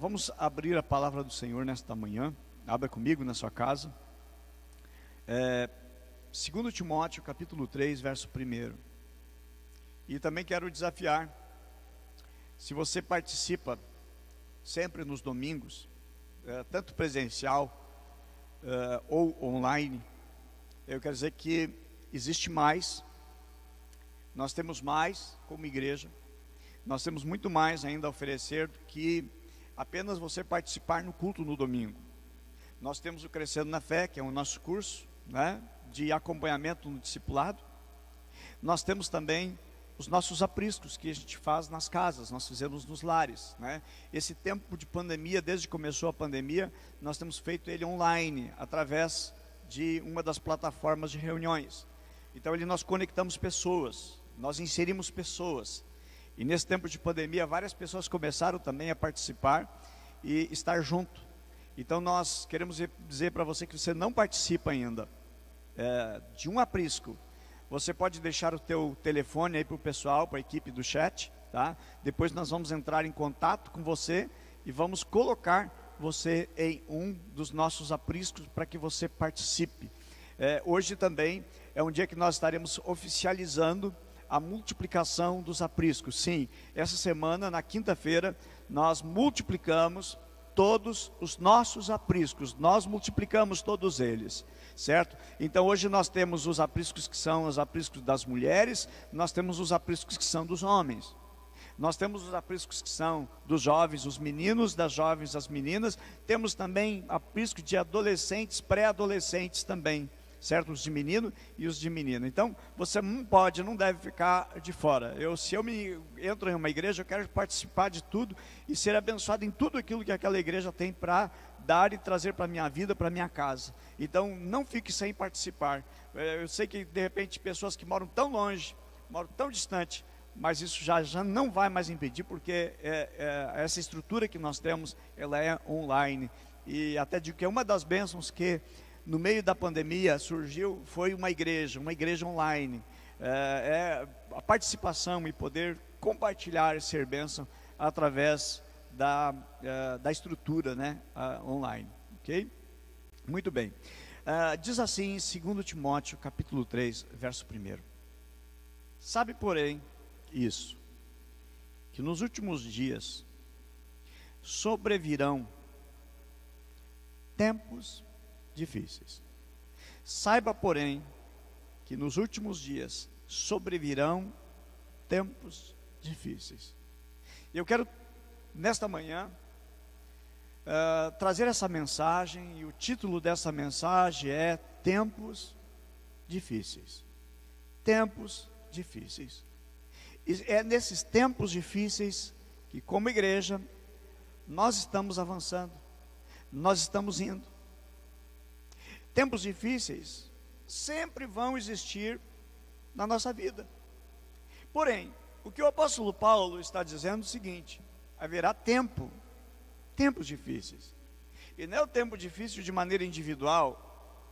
Vamos abrir a palavra do Senhor nesta manhã. Abra comigo na sua casa. 2 Timóteo, capítulo 3, verso 1. E também quero desafiar, se você participa sempre nos domingos, tanto presencial ou online, eu quero dizer que existe mais, nós temos mais como igreja, nós temos muito mais ainda a oferecer do que apenas você participar no culto no domingo. Nós temos o Crescendo na Fé, que é o nosso curso, né, de acompanhamento no discipulado. Nós temos também os nossos apriscos que a gente faz nas casas, nós fizemos nos lares, né? Esse tempo de pandemia, desde que começou a pandemia, nós temos feito ele online, através de uma das plataformas de reuniões. Então ali nós conectamos pessoas, nós inserimos pessoas. E nesse tempo de pandemia, várias pessoas começaram também a participar e estar junto. Então nós queremos dizer para você que você não participa ainda de um aprisco. Você pode deixar o teu telefone aí para o pessoal, para a equipe do chat, tá? Depois nós vamos entrar em contato com você e vamos colocar você em um dos nossos apriscos para que você participe. Hoje também é um dia que nós estaremos oficializando a multiplicação dos apriscos. Sim, essa semana, na quinta-feira, nós multiplicamos todos os nossos apriscos, nós multiplicamos todos eles, certo? Então hoje nós temos os apriscos que são os apriscos das mulheres, nós temos os apriscos que são dos homens, nós temos os apriscos que são dos jovens, os meninos, das jovens, as meninas, temos também aprisco de adolescentes, pré-adolescentes também, certo? Os de menino e os de menina. Então, você não deve ficar de fora. Se eu entro em uma igreja, eu quero participar de tudo e ser abençoado em tudo aquilo que aquela igreja tem para dar e trazer para a minha vida, para a minha casa. Então, não fique sem participar. Eu sei que, de repente, pessoas que moram tão longe, moram tão distante, mas isso já não vai mais impedir, porque essa estrutura que nós temos, ela é online. E até digo que é uma das bênçãos que no meio da pandemia surgiu, foi uma igreja online, a participação e poder compartilhar e ser bênção através da estrutura, né, online, ok? Muito bem, diz assim em 2 Timóteo capítulo 3, verso 1: sabe, porém, isso, que nos últimos dias sobrevirão tempos difíceis. Saiba, porém, que nos últimos dias sobrevirão tempos difíceis. Eu quero, nesta manhã, trazer essa mensagem, e o título dessa mensagem é Tempos Difíceis. Tempos difíceis. E é nesses tempos difíceis que, como igreja, nós estamos avançando, nós estamos indo. Tempos difíceis sempre vão existir na nossa vida. Porém, o que o apóstolo Paulo está dizendo é o seguinte: haverá tempos difíceis. E não é o tempo difícil de maneira individual,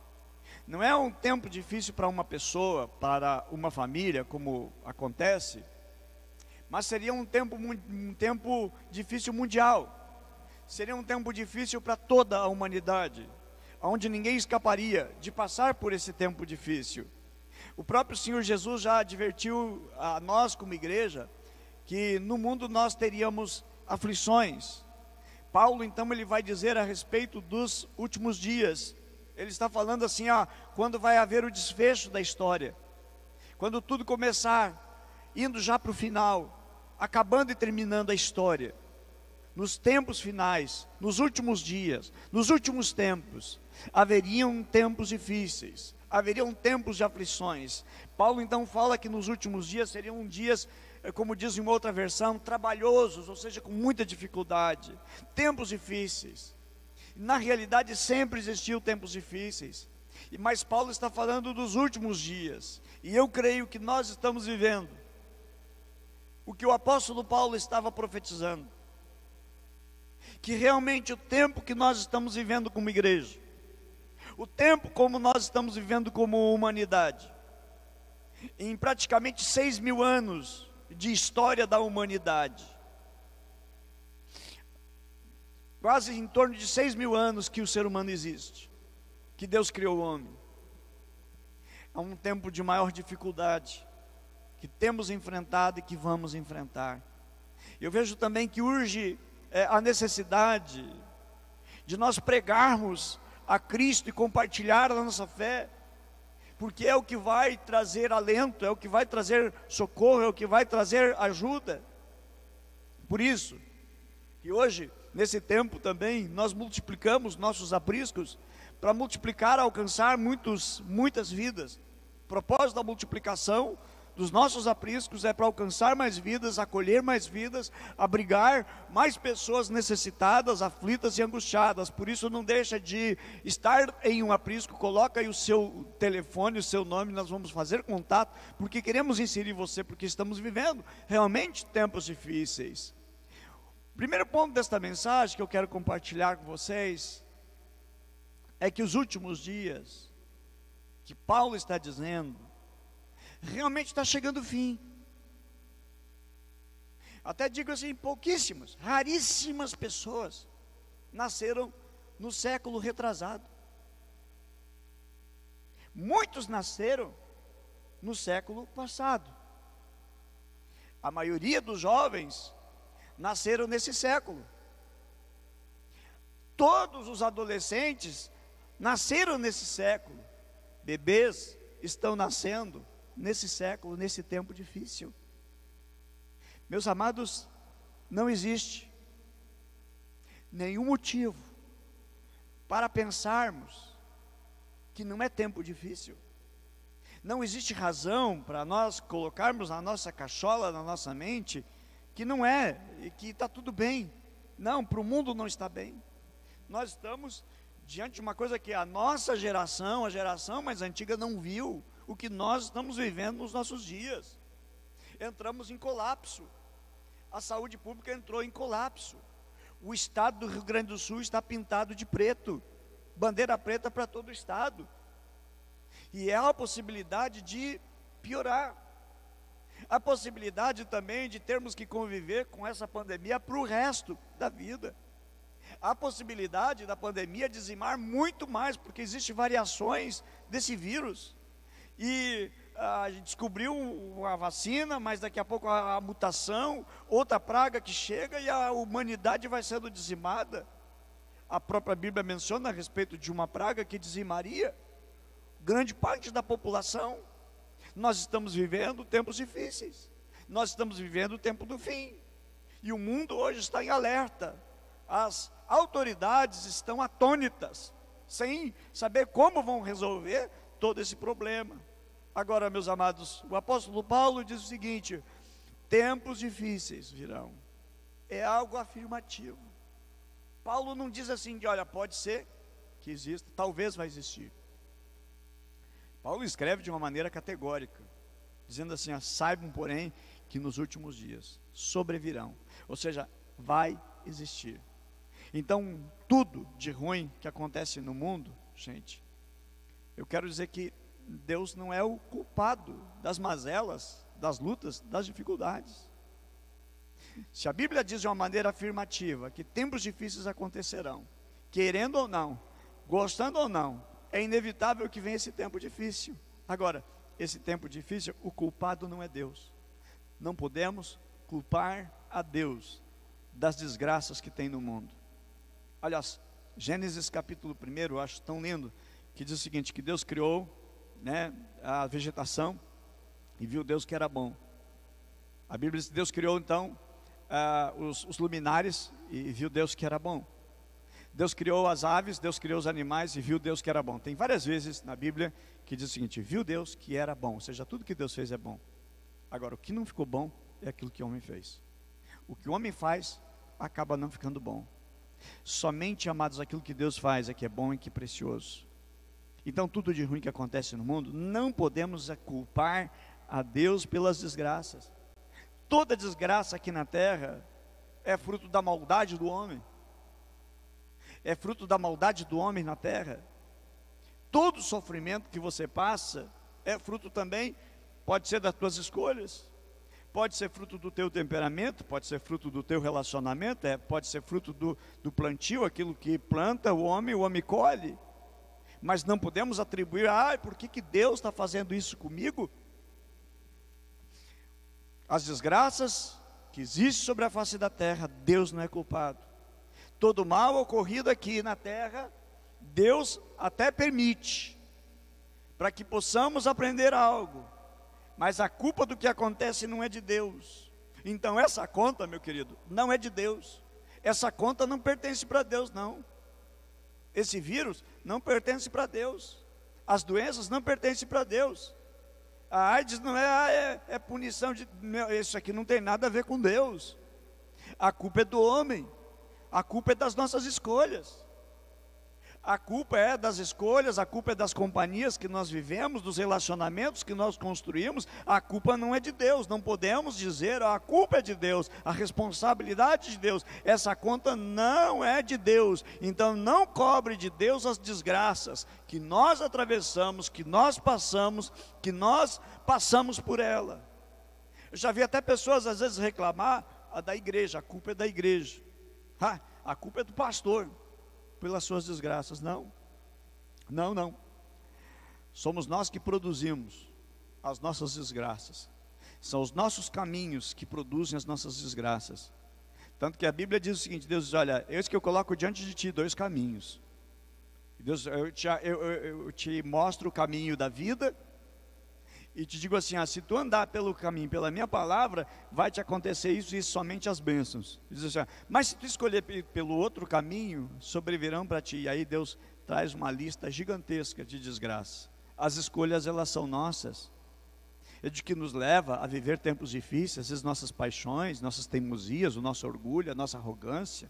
não é um tempo difícil para uma pessoa, para uma família, como acontece, mas seria um tempo difícil mundial, seria um tempo difícil para toda a humanidade, onde ninguém escaparia de passar por esse tempo difícil. O próprio Senhor Jesus já advertiu a nós como igreja, que no mundo nós teríamos aflições. Paulo então ele vai dizer a respeito dos últimos dias, ele está falando assim, quando vai haver o desfecho da história, quando tudo começar, indo já para o final, acabando e terminando a história, nos tempos finais, nos últimos dias, nos últimos tempos, haveriam tempos difíceis, haveriam tempos de aflições. Paulo então fala que nos últimos dias seriam dias, como diz em uma outra versão, trabalhosos, ou seja, com muita dificuldade, tempos difíceis. Na realidade sempre existiu tempos difíceis, mas Paulo está falando dos últimos dias, e eu creio que nós estamos vivendo o que o apóstolo Paulo estava profetizando, que realmente o tempo que nós estamos vivendo como igreja, o tempo como nós estamos vivendo como humanidade, em praticamente 6.000 anos de história da humanidade, quase em torno de 6.000 anos que o ser humano existe, que Deus criou o homem. É um tempo de maior dificuldade, que temos enfrentado e que vamos enfrentar. Eu vejo também que urge a necessidade de nós pregarmos a Cristo e compartilhar a nossa fé, porque é o que vai trazer alento, é o que vai trazer socorro, é o que vai trazer ajuda. Por isso, que hoje, nesse tempo também, nós multiplicamos nossos apriscos, para multiplicar, alcançar muitas vidas. O propósito da multiplicação dos nossos apriscos é para alcançar mais vidas, acolher mais vidas, abrigar mais pessoas necessitadas, aflitas e angustiadas. Por isso não deixa de estar em um aprisco, coloca aí o seu telefone, o seu nome, nós vamos fazer contato, porque queremos inserir você, porque estamos vivendo realmente tempos difíceis. O primeiro ponto desta mensagem que eu quero compartilhar com vocês é que os últimos dias, que Paulo está dizendo, realmente está chegando o fim. Até digo assim, pouquíssimas, raríssimas pessoas nasceram no século retrasado. Muitos nasceram no século passado. A maioria dos jovens nasceram nesse século. Todos os adolescentes nasceram nesse século. Bebês estão nascendo nesse século, nesse tempo difícil. Meus amados, não existe nenhum motivo para pensarmos que não é tempo difícil. Não existe razão para nós colocarmos na nossa cachola, na nossa mente, que não é, e que está tudo bem. Não, para o mundo não está bem. Nós estamos diante de uma coisa que a nossa geração, a geração mais antiga não viu, o que nós estamos vivendo nos nossos dias. Entramos em colapso. A saúde pública entrou em colapso. O estado do Rio Grande do Sul está pintado de preto, bandeira preta para todo o estado. E há a possibilidade de piorar. A possibilidade também de termos que conviver com essa pandemia para o resto da vida. A possibilidade da pandemia dizimar muito mais, porque existem variações desse vírus. E a gente descobriu uma vacina, mas daqui a pouco a mutação, outra praga que chega e a humanidade vai sendo dizimada. A própria Bíblia menciona a respeito de uma praga que dizimaria grande parte da população. Nós estamos vivendo tempos difíceis. Nós estamos vivendo o tempo do fim. E o mundo hoje está em alerta. As autoridades estão atônitas, sem saber como vão resolver todo esse problema. Agora, meus amados, o apóstolo Paulo diz o seguinte: tempos difíceis virão. É algo afirmativo. Paulo não diz assim de, olha, pode ser que exista, talvez vai existir. Paulo escreve de uma maneira categórica, dizendo assim, saibam, porém, que nos últimos dias sobrevirão, ou seja, vai existir. Então, tudo de ruim que acontece no mundo, gente, eu quero dizer que Deus não é o culpado das mazelas, das lutas, das dificuldades. Se a Bíblia diz de uma maneira afirmativa que tempos difíceis acontecerão, querendo ou não, gostando ou não, é inevitável que venha esse tempo difícil. Agora, esse tempo difícil, o culpado não é Deus. Não podemos culpar a Deus das desgraças que tem no mundo. Aliás, Gênesis capítulo 1, eu acho tão lindo, que diz o seguinte, que Deus criou, né, a vegetação, e viu Deus que era bom. A Bíblia diz que Deus criou então os luminares, e viu Deus que era bom. Deus criou as aves, Deus criou os animais, e viu Deus que era bom. Tem várias vezes na Bíblia que diz o seguinte, viu Deus que era bom, ou seja, tudo que Deus fez é bom. Agora, o que não ficou bom é aquilo que o homem fez. O que o homem faz, acaba não ficando bom. Somente, amados, aquilo que Deus faz é que é bom e que é precioso. Então, tudo de ruim que acontece no mundo, não podemos culpar a Deus pelas desgraças. Toda desgraça aqui na terra é fruto da maldade do homem. É fruto da maldade do homem na terra. Todo sofrimento que você passa é fruto também, pode ser das tuas escolhas, Pode ser fruto do teu temperamento, pode ser fruto do teu relacionamento, pode ser fruto do plantio, aquilo que planta o homem colhe. Mas não podemos atribuir, por que Deus está fazendo isso comigo? As desgraças que existem sobre a face da terra, Deus não é culpado. Todo mal ocorrido aqui na terra, Deus até permite, para que possamos aprender algo. Mas a culpa do que acontece não é de Deus. Então essa conta, meu querido, não é de Deus. Essa conta não pertence para Deus, não. Esse vírus não pertence para Deus. As doenças não pertencem para Deus. A AIDS não é punição de... Isso aqui não tem nada a ver com Deus. A culpa é do homem. A culpa é das nossas escolhas. A culpa é das escolhas, a culpa é das companhias que nós vivemos, dos relacionamentos que nós construímos. A culpa não é de Deus, não podemos dizer a culpa é de Deus, a responsabilidade de Deus. Essa conta não é de Deus, então não cobre de Deus as desgraças que nós atravessamos, que nós passamos por ela. Eu já vi até pessoas às vezes reclamar da igreja, a culpa é da igreja, a culpa é do pastor pelas suas desgraças. Não, somos nós que produzimos as nossas desgraças, são os nossos caminhos que produzem as nossas desgraças. Tanto que a Bíblia diz o seguinte: Deus diz, olha, eis que eu coloco diante de ti 2 caminhos. Deus, eu te mostro o caminho da vida, e te digo assim, se tu andar pelo caminho, pela minha palavra, vai te acontecer isso e somente as bênçãos. Diz assim, mas se tu escolher pelo outro caminho, sobrevirão para ti. E aí Deus traz uma lista gigantesca de desgraça. As escolhas, elas são nossas. É de que nos leva a viver tempos difíceis, as nossas paixões, nossas teimosias, o nosso orgulho, a nossa arrogância.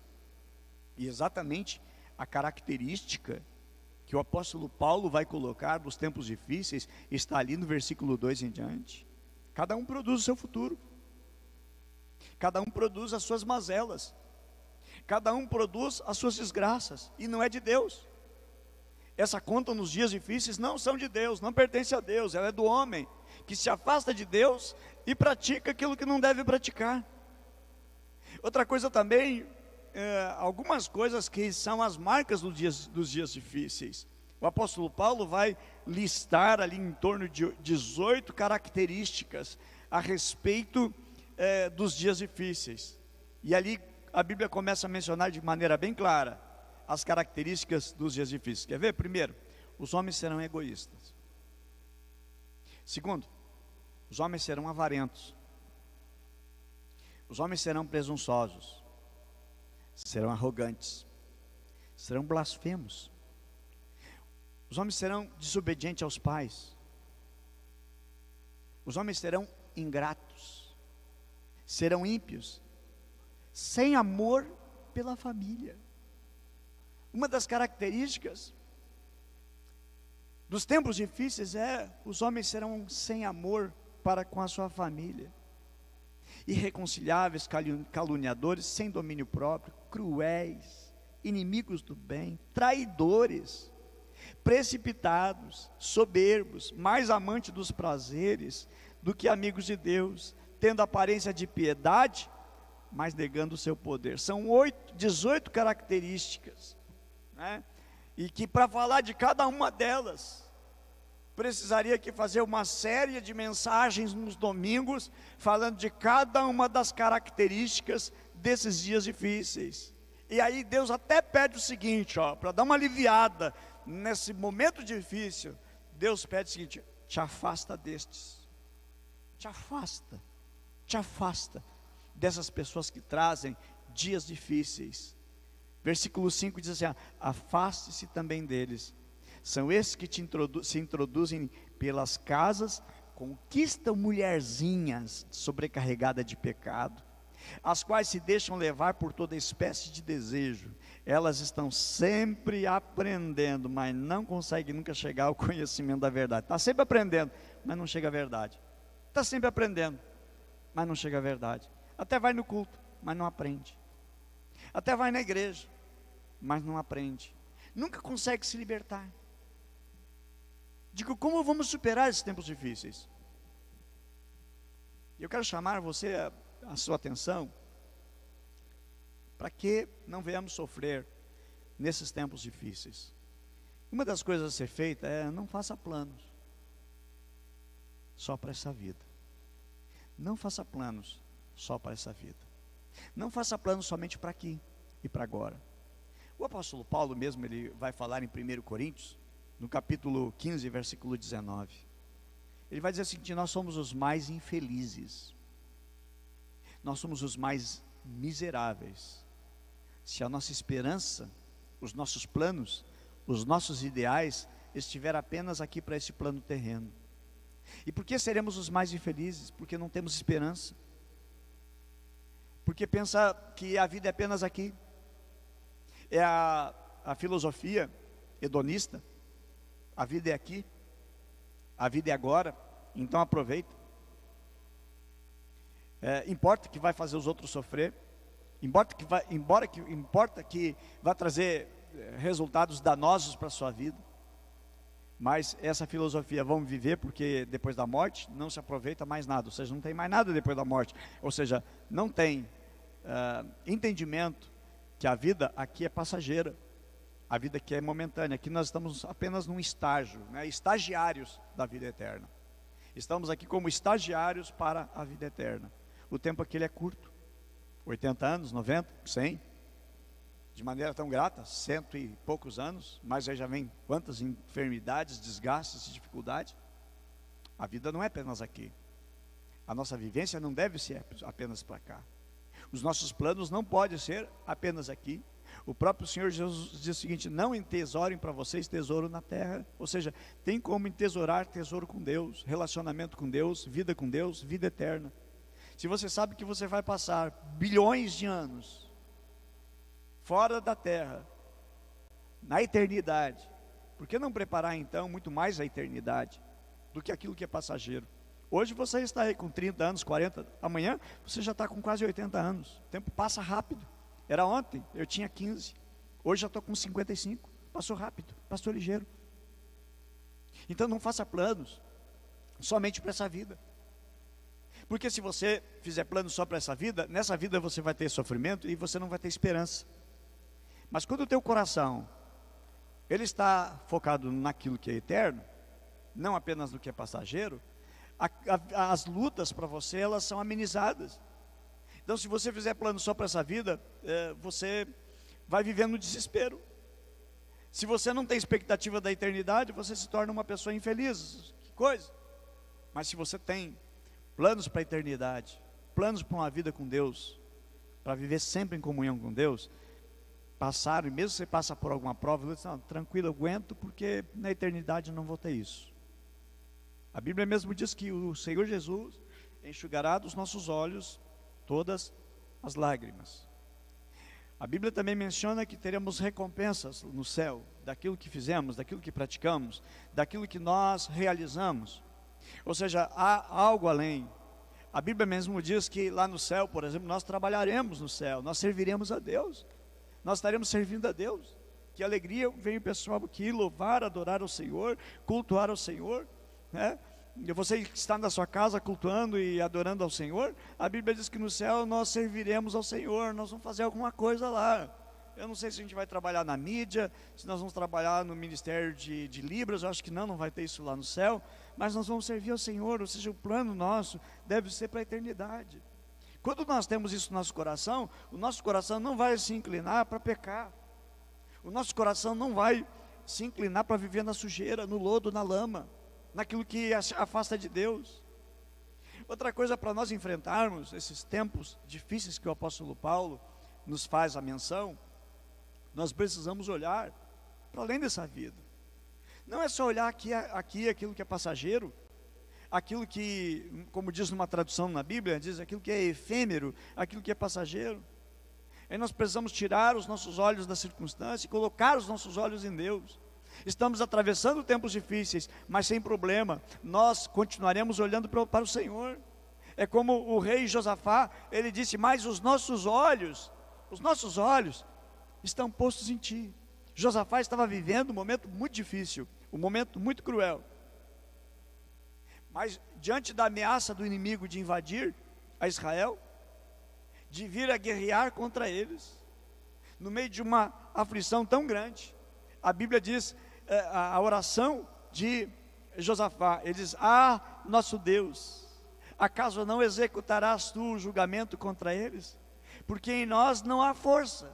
E exatamente a característica que o apóstolo Paulo vai colocar dos tempos difíceis, está ali no versículo 2 em diante. Cada um produz o seu futuro, cada um produz as suas mazelas, cada um produz as suas desgraças, e não é de Deus. Essa conta nos dias difíceis não são de Deus, não pertence a Deus, ela é do homem, que se afasta de Deus e pratica aquilo que não deve praticar. Outra coisa também, algumas coisas que são as marcas dos dias difíceis. O apóstolo Paulo vai listar ali em torno de 18 características a respeito dos dias difíceis. E ali a Bíblia começa a mencionar de maneira bem clara as características dos dias difíceis. Quer ver? Primeiro, os homens serão egoístas. Segundo, os homens serão avarentos. Os homens serão presunçosos. Serão arrogantes, serão blasfemos. Os homens serão desobedientes aos pais. Os homens serão ingratos, serão ímpios, sem amor pela família. Uma das características dos tempos difíceis os homens serão sem amor para com a sua família. Irreconciliáveis, caluniadores, sem domínio próprio, cruéis, inimigos do bem, traidores, precipitados, soberbos, mais amantes dos prazeres do que amigos de Deus, tendo aparência de piedade, mas negando o seu poder. São 18 características, né? E que para falar de cada uma delas, precisaria aqui fazer uma série de mensagens nos domingos, falando de cada uma das características desses dias difíceis. E aí Deus até pede o seguinte, para dar uma aliviada nesse momento difícil, Deus pede o seguinte: te afasta destes, te afasta dessas pessoas que trazem dias difíceis. Versículo 5 diz assim: afaste-se também deles. São esses que se introduzem pelas casas, conquistam mulherzinhas sobrecarregadas de pecado, as quais se deixam levar por toda espécie de desejo. Elas estão sempre aprendendo, mas não conseguem nunca chegar ao conhecimento da verdade. Está sempre aprendendo, mas não chega à verdade. Está sempre aprendendo, mas não chega à verdade. Até vai no culto, mas não aprende. Até vai na igreja, mas não aprende. Nunca consegue se libertar. Digo, como vamos superar esses tempos difíceis? Eu quero chamar a sua atenção para que não venhamos sofrer nesses tempos difíceis. Uma das coisas a ser feita é: não faça planos só para essa vida. Não faça planos só para essa vida. Não faça planos somente para aqui e para agora. O apóstolo Paulo mesmo, ele vai falar em 1 Coríntios, no capítulo 15, versículo 19. Ele vai dizer assim, que nós somos os mais infelizes, nós somos os mais miseráveis, se a nossa esperança, os nossos planos, os nossos ideais estiver apenas aqui para esse plano terreno. E por que seremos os mais infelizes? Porque não temos esperança, porque pensa que a vida é apenas aqui. É a filosofia hedonista: a vida é aqui, a vida é agora, então aproveita. Importa que vai fazer os outros sofrer, importa que vai trazer resultados danosos para a sua vida, mas essa filosofia: vamos viver porque depois da morte não se aproveita mais nada, ou seja, não tem mais nada depois da morte, ou seja, não tem entendimento que a vida aqui é passageira, a vida aqui é momentânea, aqui nós estamos apenas num estágio, estagiários da vida eterna. Estamos aqui como estagiários para a vida eterna. O tempo aqui ele é curto, 80 anos, 90, 100, de maneira tão grata, 100 e poucos anos, mas aí já vem quantas enfermidades, desgastes e dificuldades. A vida não é apenas aqui, a nossa vivência não deve ser apenas para cá. Os nossos planos não podem ser apenas aqui. O próprio Senhor Jesus diz o seguinte: não entesorem para vocês tesouro na terra. Ou seja, tem como entesourar tesouro com Deus, relacionamento com Deus, vida eterna. Se você sabe que você vai passar bilhões de anos fora da terra, na eternidade, por que não preparar então muito mais a eternidade do que aquilo que é passageiro? Hoje você está aí com 30 anos, 40, amanhã você já está com quase 80 anos. O tempo passa rápido. Era ontem, eu tinha 15, hoje já estou com 55, passou rápido, passou ligeiro. Então não faça planos somente para essa vida, porque se você fizer planos só para essa vida, nessa vida você vai ter sofrimento e você não vai ter esperança. Mas quando o teu coração, ele está focado naquilo que é eterno, não apenas no que é passageiro, as lutas para você, elas são amenizadas. Então se você fizer plano só para essa vida, você vai viver no desespero. Se você não tem expectativa da eternidade, você se torna uma pessoa infeliz. Que coisa! Mas se você tem planos para a eternidade, planos para uma vida com Deus, para viver sempre em comunhão com Deus, e mesmo você passa por alguma prova, você diz: não, tranquilo, eu aguento, porque na eternidade eu não vou ter isso. A Bíblia mesmo diz que o Senhor Jesus enxugará dos nossos olhos todas as lágrimas. A Bíblia também menciona que teremos recompensas no céu, daquilo que fizemos, daquilo que praticamos, daquilo que nós realizamos. Ou seja, há algo além. A Bíblia mesmo diz que lá no céu, por exemplo, nós trabalharemos no céu, nós serviremos a Deus, nós estaremos servindo a Deus. Que alegria vem o pessoal aqui louvar, adorar ao Senhor, cultuar ao Senhor, E você que está na sua casa cultuando e adorando ao Senhor, a Bíblia diz que no céu nós serviremos ao Senhor, nós vamos fazer alguma coisa lá. Eu não sei se a gente vai trabalhar na mídia, se nós vamos trabalhar no ministério de Libras, eu acho que não vai ter isso lá no céu, mas nós vamos servir ao Senhor, ou seja, o plano nosso deve ser para a eternidade. Quando nós temos isso no nosso coração, o nosso coração não vai se inclinar para pecar, o nosso coração não vai se inclinar para viver na sujeira, no lodo, na lama, naquilo que afasta de Deus. Outra coisa para nós enfrentarmos esses tempos difíceis que o apóstolo Paulo nos faz a menção, nós precisamos olhar para além dessa vida. Não é só olhar aqui aquilo que é passageiro, aquilo que, como diz numa tradução na Bíblia, diz aquilo que é efêmero, aquilo que é passageiro. Aí nós precisamos tirar os nossos olhos da circunstância e colocar os nossos olhos em Deus. Estamos atravessando tempos difíceis, mas sem problema, nós continuaremos olhando para o Senhor. É como o rei Josafá, ele disse: mas os nossos olhos estão postos em ti. Josafá estava vivendo um momento muito difícil, um momento muito cruel. Mas diante da ameaça do inimigo de invadir a Israel, de vir a guerrear contra eles, no meio de uma aflição tão grande, a Bíblia diz, a oração de Josafá, ele diz: nosso Deus, acaso não executarás tu o julgamento contra eles? Porque em nós não há força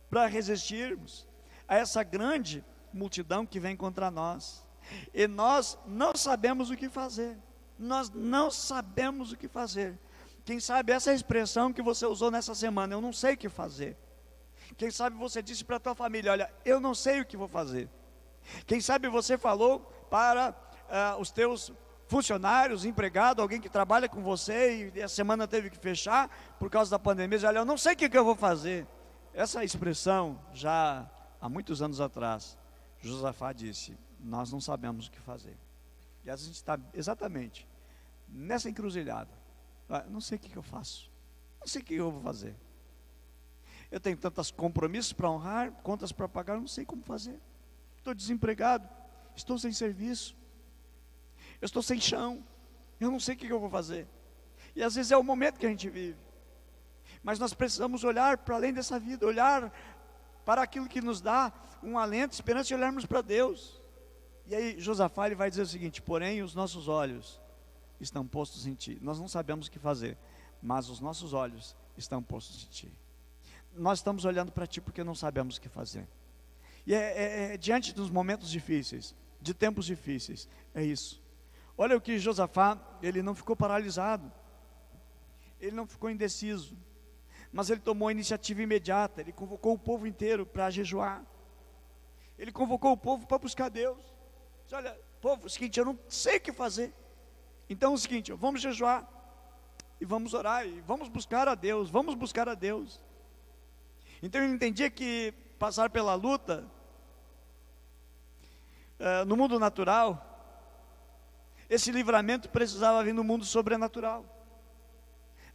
para resistirmos a essa grande multidão que vem contra nós, e nós não sabemos o que fazer. Nós não sabemos o que fazer. Quem sabe essa expressão que você usou nessa semana, eu não sei o que fazer. Quem sabe você disse para a tua família: olha, eu não sei o que vou fazer. Quem sabe você falou para os teus funcionários, empregado, alguém que trabalha com você e a semana teve que fechar por causa da pandemia, olha, eu não sei o que eu vou fazer. Essa expressão, já há muitos anos atrás, Josafá disse: nós não sabemos o que fazer. E a gente está exatamente nessa encruzilhada. Não sei o que eu faço, não sei o que eu vou fazer. Eu tenho tantos compromissos para honrar, contas para pagar, eu não sei como fazer. Estou desempregado, estou sem serviço, eu estou sem chão, eu não sei o que eu vou fazer. E às vezes é o momento que a gente vive, mas nós precisamos olhar para além dessa vida, olhar para aquilo que nos dá um alento, esperança, e olharmos para Deus. E aí Josafá, ele vai dizer o seguinte: porém os nossos olhos estão postos em ti. Nós não sabemos o que fazer, mas os nossos olhos estão postos em ti. Nós estamos olhando para ti porque não sabemos o que fazer. E diante dos momentos difíceis, de tempos difíceis, é isso. Olha o que Josafá, ele não ficou paralisado, ele não ficou indeciso, mas ele tomou a iniciativa imediata. Ele convocou o povo inteiro para jejuar, ele convocou o povo para buscar Deus. Disse: olha, povo, é o seguinte, eu não sei o que fazer, então é o seguinte, vamos jejuar, e vamos orar, e vamos buscar a Deus, vamos buscar a Deus. Então ele entendia que passar pela luta, no mundo natural, esse livramento precisava vir no mundo sobrenatural.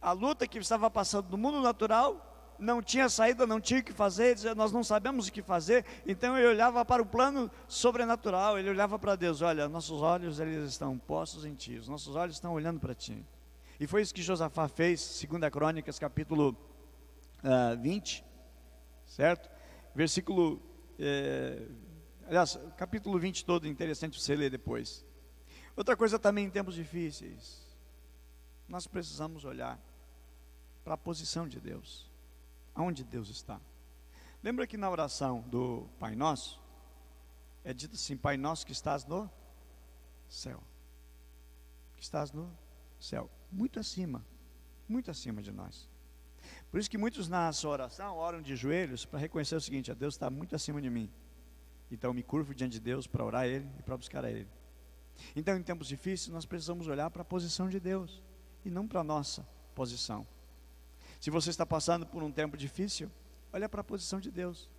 A luta que estava passando no mundo natural, não tinha saída, não tinha o que fazer, dizia: nós não sabemos o que fazer. Então ele olhava para o plano sobrenatural, ele olhava para Deus: olha, nossos olhos, eles estão postos em ti, os nossos olhos estão olhando para ti. E foi isso que Josafá fez. 2 Crônicas, capítulo 20, certo? Versículo, aliás, capítulo 20 todo, interessante você ler depois. Outra coisa também, em tempos difíceis, nós precisamos olhar para a posição de Deus, aonde Deus está. Lembra que na oração do Pai Nosso, é dito assim: Pai Nosso que estás no céu, que estás no céu, muito acima de nós. Por isso que muitos na sua oração oram de joelhos para reconhecer o seguinte: Deus está muito acima de mim, então me curvo diante de Deus para orar a Ele e para buscar a Ele. Então em tempos difíceis nós precisamos olhar para a posição de Deus e não para a nossa posição. Se você está passando por um tempo difícil, olha para a posição de Deus.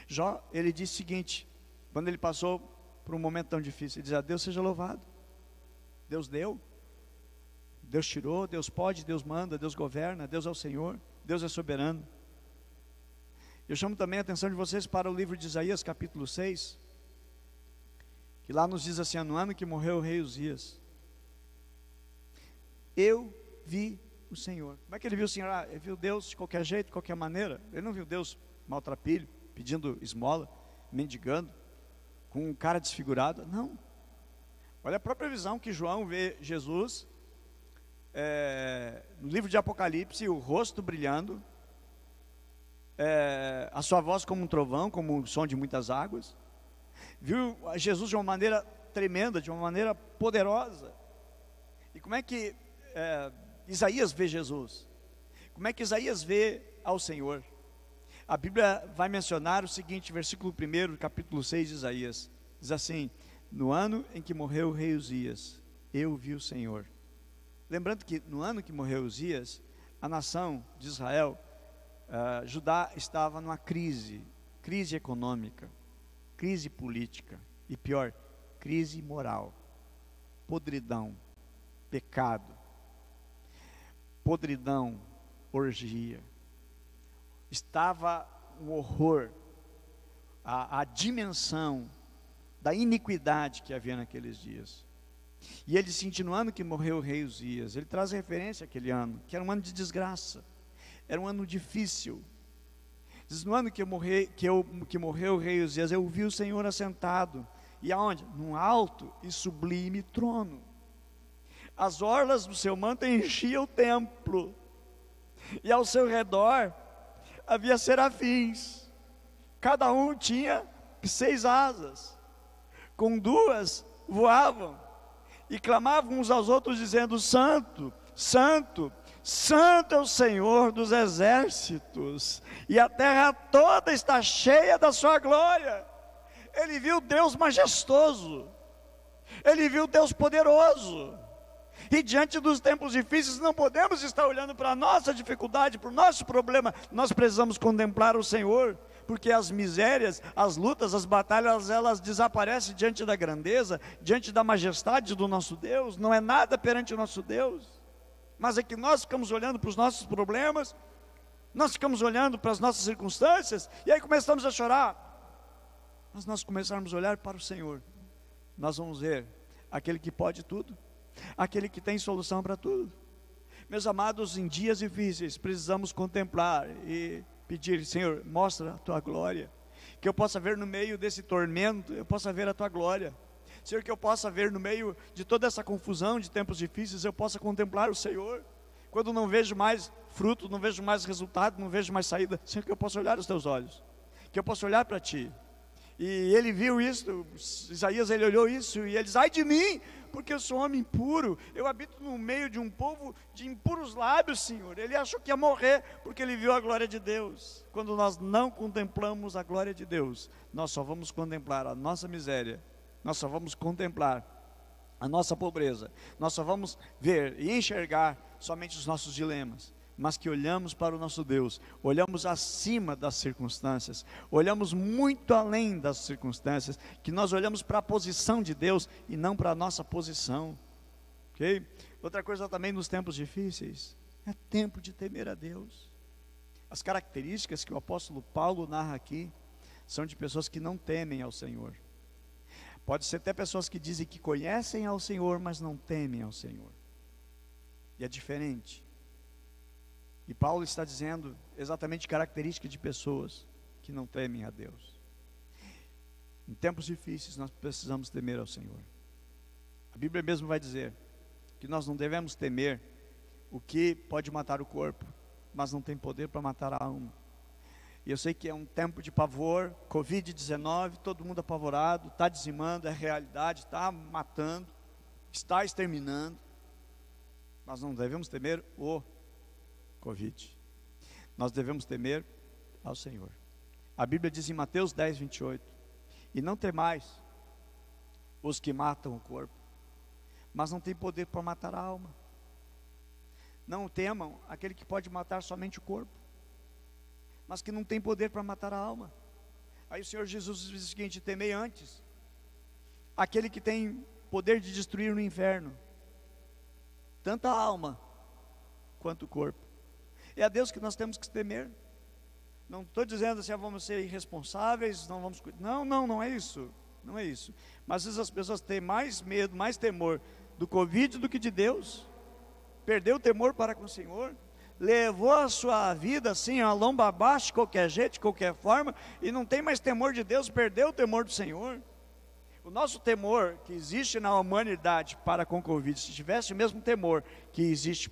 Jó, ele disse o seguinte, quando ele passou por um momento tão difícil, ele dizia: Deus seja louvado, Deus deu, Deus tirou, Deus pode, Deus manda, Deus governa, Deus é o Senhor, Deus é soberano. Eu chamo também a atenção de vocês para o livro de Isaías, capítulo 6, que lá nos diz assim: no ano que morreu o rei Uzias, eu vi o Senhor. Como é que ele viu o Senhor? Ele viu Deus de qualquer jeito, de qualquer maneira. Ele não viu Deus maltrapilho, pedindo esmola, mendigando, com um cara desfigurado. Não. Olha a própria visão que João vê Jesus, no livro de Apocalipse, o rosto brilhando, a sua voz como um trovão, como o som de muitas águas. Viu Jesus de uma maneira tremenda, de uma maneira poderosa. E como é que Isaías vê Jesus? Como é que Isaías vê ao Senhor? A Bíblia vai mencionar o seguinte, versículo 1, capítulo 6 de Isaías, diz assim: no ano em que morreu o rei Uzias, eu vi o Senhor. Lembrando que no ano que morreu Uzias, a nação de Israel, Judá, estava numa crise econômica, crise política e pior, crise moral, podridão, pecado, podridão, orgia. Estava um horror, a dimensão da iniquidade que havia naqueles dias. E ele disse: no ano que morreu o rei Uzias, ele traz referência àquele ano, que era um ano de desgraça, era um ano difícil. Diz: no ano que morreu o rei Uzias, eu vi o Senhor assentado, e aonde? Num alto e sublime trono. As orlas do seu manto enchiam o templo, e ao seu redor havia serafins, cada um tinha 6 asas, com 2 voavam, e clamavam uns aos outros, dizendo: Santo, Santo, Santo é o Senhor dos exércitos, e a terra toda está cheia da sua glória. Ele viu Deus majestoso, ele viu Deus poderoso. E diante dos tempos difíceis, não podemos estar olhando para a nossa dificuldade, para o nosso problema. Nós precisamos contemplar o Senhor, porque as misérias, as lutas, as batalhas, elas desaparecem diante da grandeza, diante da majestade do nosso Deus. Não é nada perante o nosso Deus. Mas é que nós ficamos olhando para os nossos problemas, nós ficamos olhando para as nossas circunstâncias, e aí começamos a chorar. Mas nós começarmos a olhar para o Senhor, nós vamos ver aquele que pode tudo, aquele que tem solução para tudo. Meus amados, em dias difíceis precisamos contemplar e pedir: Senhor, mostra a tua glória, que eu possa ver no meio desse tormento, eu possa ver a tua glória. Senhor, que eu possa ver no meio de toda essa confusão de tempos difíceis, eu possa contemplar o Senhor. Quando não vejo mais fruto, não vejo mais resultado, não vejo mais saída, Senhor, que eu possa olhar os teus olhos, que eu possa olhar para ti. E ele viu isso, Isaías, ele olhou isso, e ele diz: ai de mim, porque eu sou homem impuro, eu habito no meio de um povo de impuros lábios, Senhor. Ele achou que ia morrer, porque ele viu a glória de Deus. Quando nós não contemplamos a glória de Deus, nós só vamos contemplar a nossa miséria, nós só vamos contemplar a nossa pobreza, nós só vamos ver e enxergar somente os nossos dilemas. Mas que olhamos para o nosso Deus, olhamos acima das circunstâncias, olhamos muito além das circunstâncias, que nós olhamos para a posição de Deus e não para a nossa posição, ok? Outra coisa também nos tempos difíceis, é tempo de temer a Deus. As características que o apóstolo Paulo narra aqui, são de pessoas que não temem ao Senhor. Pode ser até pessoas que dizem que conhecem ao Senhor, mas não temem ao Senhor, e é diferente. E Paulo está dizendo exatamente características de pessoas que não temem a Deus. Em tempos difíceis nós precisamos temer ao Senhor. A Bíblia mesmo vai dizer que nós não devemos temer o que pode matar o corpo, mas não tem poder para matar a alma. E eu sei que é um tempo de pavor, Covid-19, todo mundo apavorado, está dizimando, é realidade, está matando, está exterminando. Nós não devemos temer o Covid, nós devemos temer ao Senhor. A Bíblia diz em Mateus 10, 28, e não temais os que matam o corpo, mas não tem poder para matar a alma. Não temam aquele que pode matar somente o corpo, mas que não tem poder para matar a alma. Aí o Senhor Jesus diz o seguinte: temei antes aquele que tem poder de destruir no inferno, tanto a alma quanto o corpo. É a Deus que nós temos que temer. Não estou dizendo assim, vamos ser irresponsáveis, não é isso. Não é isso. Mas às vezes as pessoas têm mais medo, mais temor do Covid do que de Deus. Perdeu o temor para com o Senhor, levou a sua vida assim, a lomba abaixo, de qualquer jeito, de qualquer forma, e não tem mais temor de Deus, perdeu o temor do Senhor. O nosso temor que existe na humanidade para com o Covid, se tivesse o mesmo temor que existe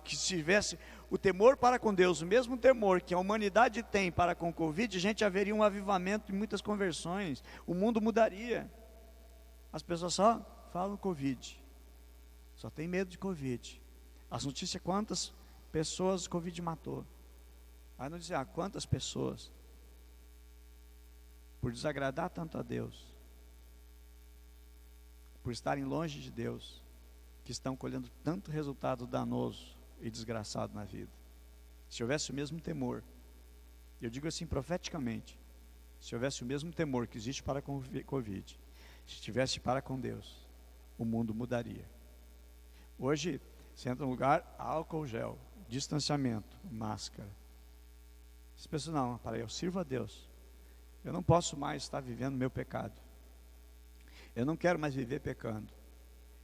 se tivesse o temor para com Deus, o mesmo temor que a humanidade tem para com o Covid, gente, haveria um avivamento e muitas conversões, o mundo mudaria. As pessoas só falam Covid, só tem medo de Covid. As notícias, quantas pessoas o Covid matou. Aí não dizer, quantas pessoas, por desagradar tanto a Deus, por estarem longe de Deus, que estão colhendo tanto resultado danoso e desgraçado na vida. Se houvesse o mesmo temor, eu digo assim profeticamente, se houvesse o mesmo temor que existe para com o Covid, se tivesse para com Deus, o mundo mudaria. Hoje, você entra no lugar, álcool gel, distanciamento, máscara. As pessoas, não, para eu sirvo a Deus, eu não posso mais estar vivendo meu pecado, eu não quero mais viver pecando,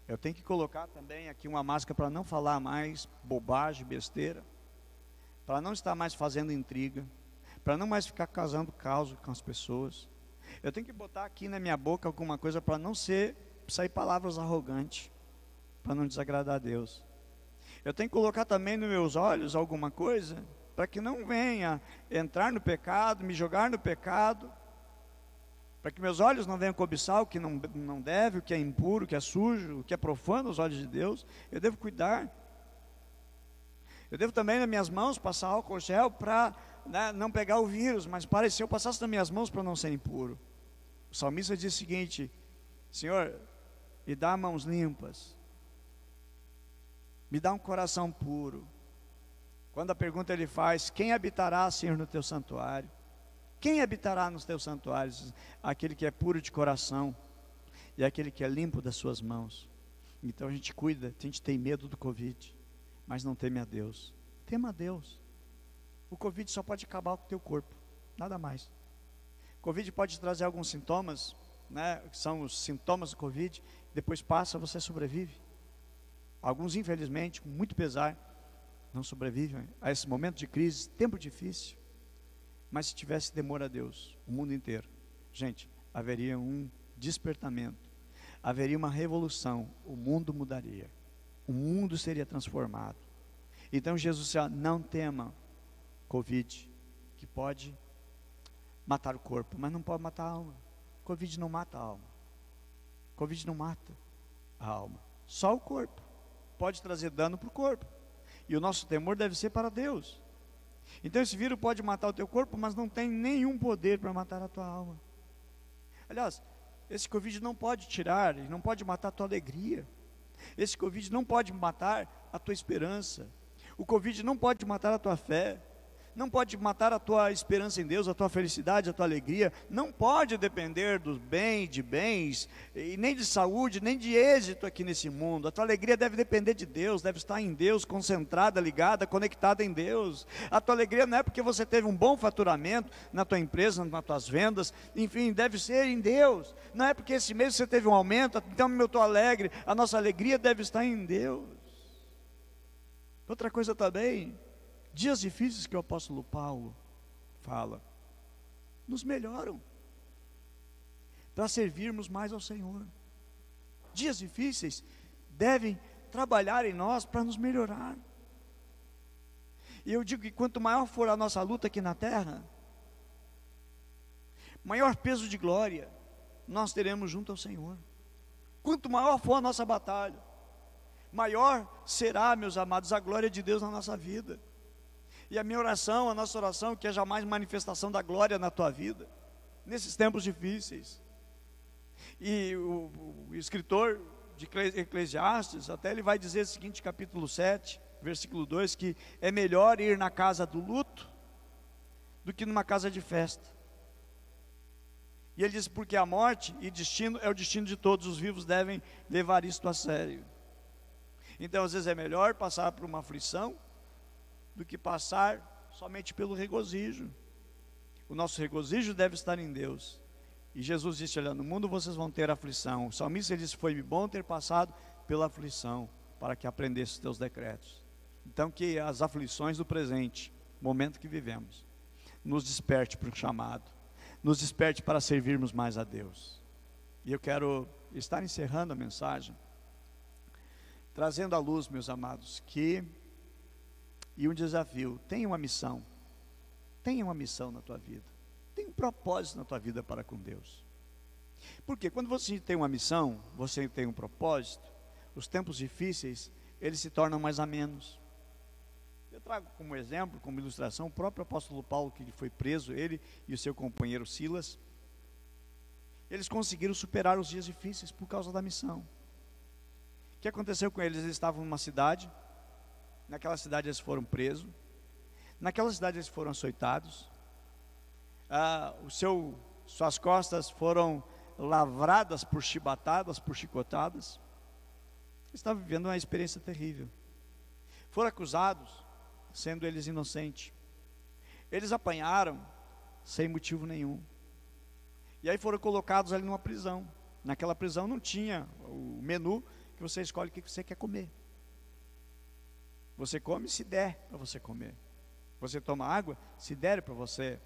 Eu tenho que colocar também aqui uma máscara para não falar mais bobagem, besteira, para não estar mais fazendo intriga, para não mais ficar causando caos com as pessoas. Eu tenho que botar aqui na minha boca alguma coisa para não sair palavras arrogantes, para não desagradar a Deus. Eu tenho que colocar também nos meus olhos alguma coisa para que não venha entrar no pecado, me jogar no pecado, para que meus olhos não venham cobiçar o que não deve, o que é impuro, o que é sujo, o que é profano aos olhos de Deus. Eu devo cuidar. Eu devo também nas minhas mãos passar álcool gel para não pegar o vírus, mas se eu passasse nas minhas mãos para não ser impuro. O salmista diz o seguinte: Senhor, me dá mãos limpas, me dá um coração puro. Quando a pergunta ele faz: quem habitará, Senhor, no teu santuário? Quem habitará nos teus santuários? Aquele que é puro de coração e aquele que é limpo das suas mãos. Então a gente cuida, a gente tem medo do Covid, mas não teme a Deus. Tema a Deus. O Covid só pode acabar com o teu corpo, nada mais. O Covid pode trazer alguns sintomas, que são os sintomas do Covid, depois passa, você sobrevive. Alguns, infelizmente, com muito pesar, não sobrevivem a esse momento de crise, tempo difícil. Mas se tivesse temor a Deus, o mundo inteiro, gente, haveria um despertamento, haveria uma revolução, o mundo mudaria, o mundo seria transformado. Então Jesus disse: não tema Covid, que pode matar o corpo, mas não pode matar a alma. Covid não mata a alma, Covid não mata a alma, só o corpo pode trazer dano para o corpo, e o nosso temor deve ser para Deus. Então esse vírus pode matar o teu corpo, mas não tem nenhum poder para matar a tua alma. Aliás, esse Covid não pode tirar, não pode matar a tua alegria. Esse Covid não pode matar a tua esperança. O Covid não pode matar a tua fé. Não pode matar a tua esperança em Deus, a tua felicidade, a tua alegria. Não pode depender dos bens, e nem de saúde, nem de êxito aqui nesse mundo. A tua alegria deve depender de Deus, deve estar em Deus, concentrada, ligada, conectada em Deus. A tua alegria não é porque você teve um bom faturamento na tua empresa, nas tuas vendas, enfim, deve ser em Deus. Não é porque esse mês você teve um aumento, então eu estou alegre. A nossa alegria deve estar em Deus. Outra coisa também, dias difíceis que o apóstolo Paulo fala, nos melhoram para servirmos mais ao Senhor. Dias difíceis devem trabalhar em nós para nos melhorar. E eu digo que quanto maior for a nossa luta aqui na terra, maior peso de glória nós teremos junto ao Senhor. Quanto maior for a nossa batalha, maior será, meus amados, a glória de Deus na nossa vida. E a minha oração, a nossa oração, que é jamais manifestação da glória na tua vida, nesses tempos difíceis. E o escritor de Eclesiastes, até ele vai dizer o seguinte, capítulo 7, versículo 2, que é melhor ir na casa do luto do que numa casa de festa. E ele diz: porque a morte e destino é o destino de todos, os vivos devem levar isto a sério. Então às vezes é melhor passar por uma aflição do que passar somente pelo regozijo. O nosso regozijo deve estar em Deus. E Jesus disse: olha, no mundo vocês vão ter aflição. O salmista disse: foi bom ter passado pela aflição, para que aprendesse os teus decretos. Então que as aflições do presente, momento que vivemos, nos desperte para o chamado, nos desperte para servirmos mais a Deus. E eu quero estar encerrando a mensagem, trazendo à luz, meus amados, e um desafio: tenha uma missão na tua vida, tem um propósito na tua vida para com Deus. Porque quando você tem uma missão, você tem um propósito, os tempos difíceis, eles se tornam mais amenos. Eu trago como exemplo, como ilustração, o próprio apóstolo Paulo, que foi preso, ele e o seu companheiro Silas. Eles conseguiram superar os dias difíceis por causa da missão. O que aconteceu com eles? Eles estavam numa cidade, naquela cidade eles foram presos, naquela cidade eles foram açoitados, suas costas foram lavradas por chibatadas, por chicotadas. Eles estavam vivendo uma experiência terrível. Foram acusados, sendo eles inocentes. Eles apanharam sem motivo nenhum. E aí foram colocados ali numa prisão. Naquela prisão não tinha o menu que você escolhe o que você quer comer. Você come se der para você comer. Você toma água se der para você.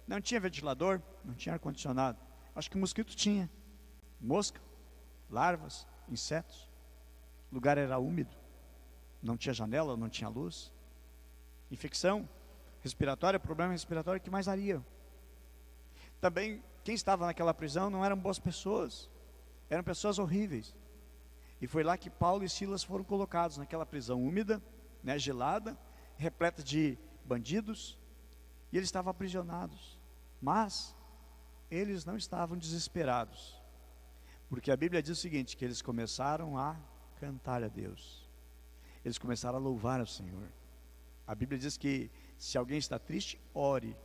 Não tinha ventilador, não tinha ar-condicionado. Acho que o mosquito tinha. Mosca, larvas, insetos. O lugar era úmido. Não tinha janela, não tinha luz. Infecção respiratória, problema respiratório, que mais haria? Também, quem estava naquela prisão não eram boas pessoas. Eram pessoas horríveis. E foi lá que Paulo e Silas foram colocados, naquela prisão úmida, né, gelada, repleta de bandidos, e eles estavam aprisionados. Mas eles não estavam desesperados, porque a Bíblia diz o seguinte, que eles começaram a cantar a Deus. Eles começaram a louvar ao Senhor. A Bíblia diz que se alguém está triste, ore.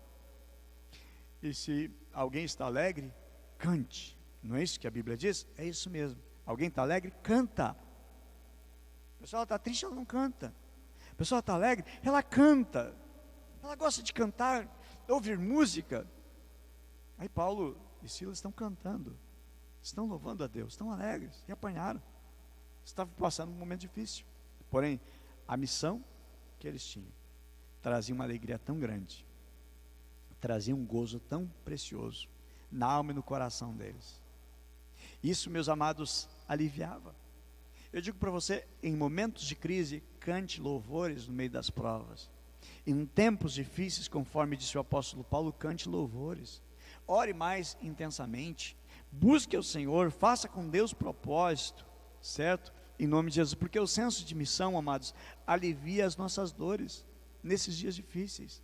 E se alguém está alegre, cante. Não é isso que a Bíblia diz? É isso mesmo. Alguém está alegre, canta. A pessoa está triste, ela não canta. A pessoa está alegre, ela canta. Ela gosta de cantar, ouvir música. Aí Paulo e Silas estão cantando, estão louvando a Deus, estão alegres, e apanharam. Estavam passando um momento difícil. Porém, a missão que eles tinham trazia uma alegria tão grande, trazia um gozo tão precioso na alma e no coração deles. Isso, meus amados, aliviava. Eu digo para você, em momentos de crise, cante louvores no meio das provas. Em tempos difíceis, conforme disse o apóstolo Paulo, cante louvores. Ore mais intensamente. Busque o Senhor, faça com Deus propósito, certo? Em nome de Jesus, porque o senso de missão, amados, alivia as nossas dores nesses dias difíceis.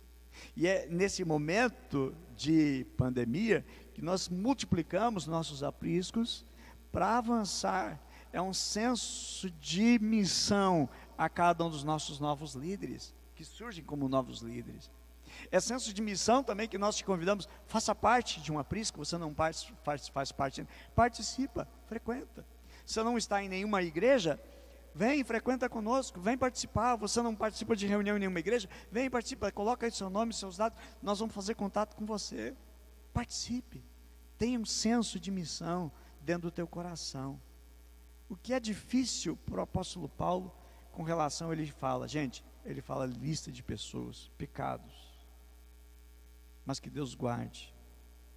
E é nesse momento de pandemia que nós multiplicamos nossos apriscos para avançar. É um senso de missão a cada um dos nossos novos líderes, que surgem como novos líderes. É senso de missão também que nós te convidamos, faça parte de um aprisco, você não faz parte, participa, frequenta. Se não está em nenhuma igreja, vem, frequenta conosco, vem participar. Você não participa de reunião em nenhuma igreja, vem, participa, coloca aí seu nome, seus dados, nós vamos fazer contato com você. Participe, tenha um senso de missão dentro do teu coração. O que é difícil para o apóstolo Paulo, com relação, ele fala, gente, ele fala lista de pessoas, pecados, mas que Deus guarde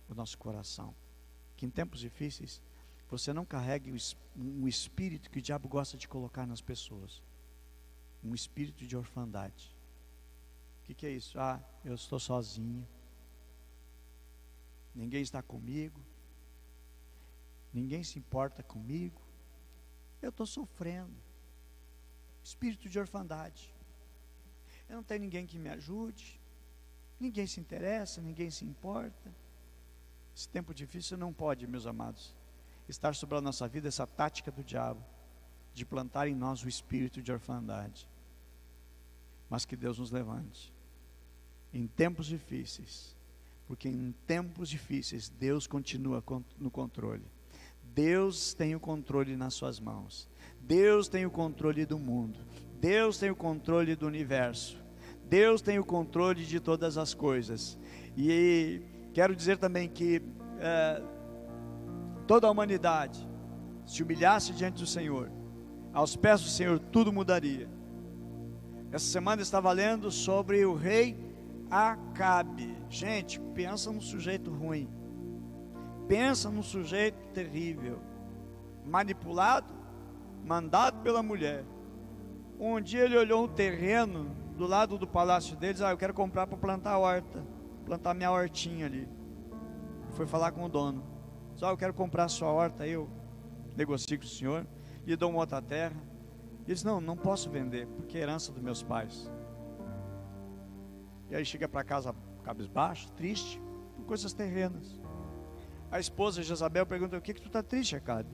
o nosso coração, que em tempos difíceis, você não carregue um espírito que o diabo gosta de colocar nas pessoas, um espírito de orfandade. O que é isso? Ah, eu estou sozinho, ninguém está comigo, ninguém se importa comigo, eu estou sofrendo. Espírito de orfandade. Eu não tenho ninguém que me ajude, ninguém se interessa, ninguém se importa. Esse tempo difícil não pode, meus amados, estar sobre a nossa vida essa tática do diabo de plantar em nós o espírito de orfandade. Mas que Deus nos levante em tempos difíceis, porque em tempos difíceis Deus continua no controle. Deus tem o controle nas suas mãos. Deus tem o controle do mundo. Deus tem o controle do universo. Deus tem o controle de todas as coisas. E quero dizer também que toda a humanidade se humilhasse diante do Senhor, aos pés do Senhor, tudo mudaria. Essa semana eu estava lendo sobre o rei Acabe. Gente, pensa num sujeito ruim. Pensa num sujeito terrível, manipulado, mandado pela mulher. Um dia ele olhou um terreno do lado do palácio deles, eu quero comprar para plantar horta, plantar minha hortinha ali. Foi falar com o dono, eu quero comprar a sua horta, eu negocio com o senhor, lhe dou uma outra terra. Ele disse, não posso vender, porque é herança dos meus pais. E aí chega para casa cabisbaixo, triste, por coisas terrenas. A esposa Jezabel pergunta, o que tu está triste, Acabe?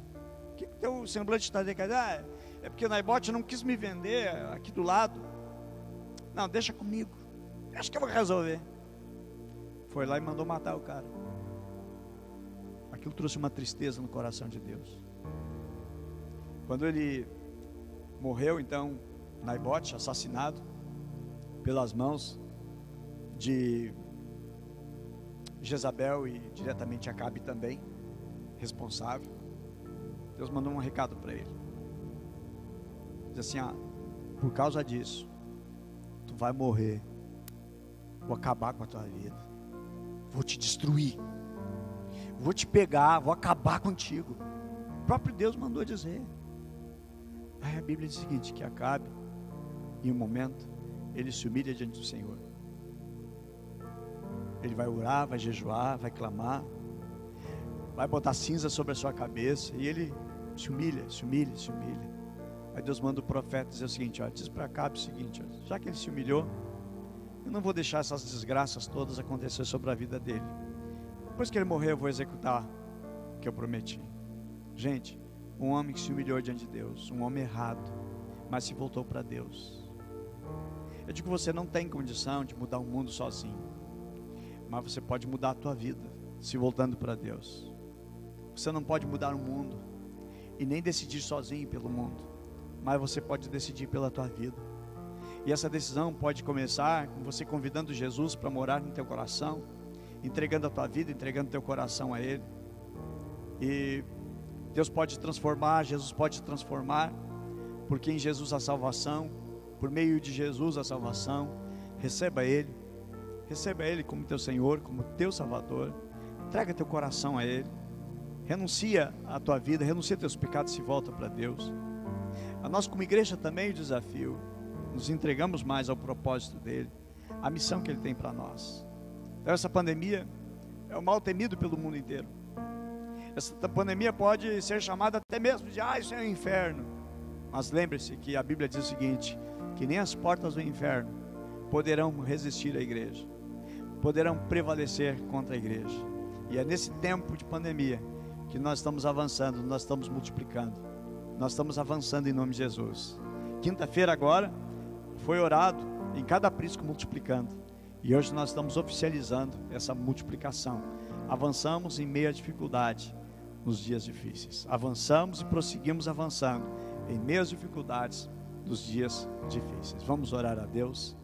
O que teu semblante está decaído? É porque Naibote não quis me vender aqui do lado. Não, deixa comigo, acho que eu vou resolver. Foi lá e mandou matar o cara. Aquilo trouxe uma tristeza no coração de Deus. Quando ele morreu, então, Naibote, assassinado pelas mãos de Jezabel e diretamente Acabe também, responsável. Deus mandou um recado para ele. Diz assim, por causa disso, tu vai morrer. Vou acabar com a tua vida. Vou te destruir. Vou te pegar, vou acabar contigo. O próprio Deus mandou dizer. Aí a Bíblia diz o seguinte, que Acabe, em um momento, ele se humilha diante do Senhor. Ele vai orar, vai jejuar, vai clamar, vai botar cinza sobre a sua cabeça, e ele se humilha, se humilha, se humilha. Aí Deus manda o profeta dizer o seguinte, diz para Acabe o seguinte, já que ele se humilhou, eu não vou deixar essas desgraças todas acontecer sobre a vida dele. Depois que ele morrer, eu vou executar o que eu prometi. Gente, um homem que se humilhou diante de Deus, um homem errado, mas se voltou para Deus. Eu digo que você não tem condição de mudar o mundo sozinho, mas você pode mudar a tua vida, se voltando para Deus. Você não pode mudar o mundo, e nem decidir sozinho pelo mundo, mas você pode decidir pela tua vida. E essa decisão pode começar com você convidando Jesus para morar no teu coração, entregando a tua vida, entregando teu coração a Ele. E Deus pode transformar, Jesus pode transformar, porque em Jesus a salvação, por meio de Jesus a salvação. Receba Ele como teu Senhor, como teu Salvador. Entrega teu coração a Ele, renuncia a tua vida, renuncia teus pecados e se volta para Deus. A nós como igreja também o desafio, nos entregamos mais ao propósito dEle, a missão que Ele tem para nós. Então essa pandemia é o mal temido pelo mundo inteiro. Essa pandemia pode ser chamada até mesmo de, isso é um inferno. Mas lembre-se que a Bíblia diz o seguinte, que nem as portas do inferno poderão resistir à igreja, poderão prevalecer contra a igreja. E é nesse tempo de pandemia que nós estamos avançando, nós estamos multiplicando, nós estamos avançando em nome de Jesus. Quinta-feira agora foi orado em cada aprisco multiplicando, e hoje nós estamos oficializando essa multiplicação. Avançamos em meio à dificuldade nos dias difíceis, avançamos e prosseguimos avançando em meio às dificuldades dos dias difíceis. Vamos orar a Deus.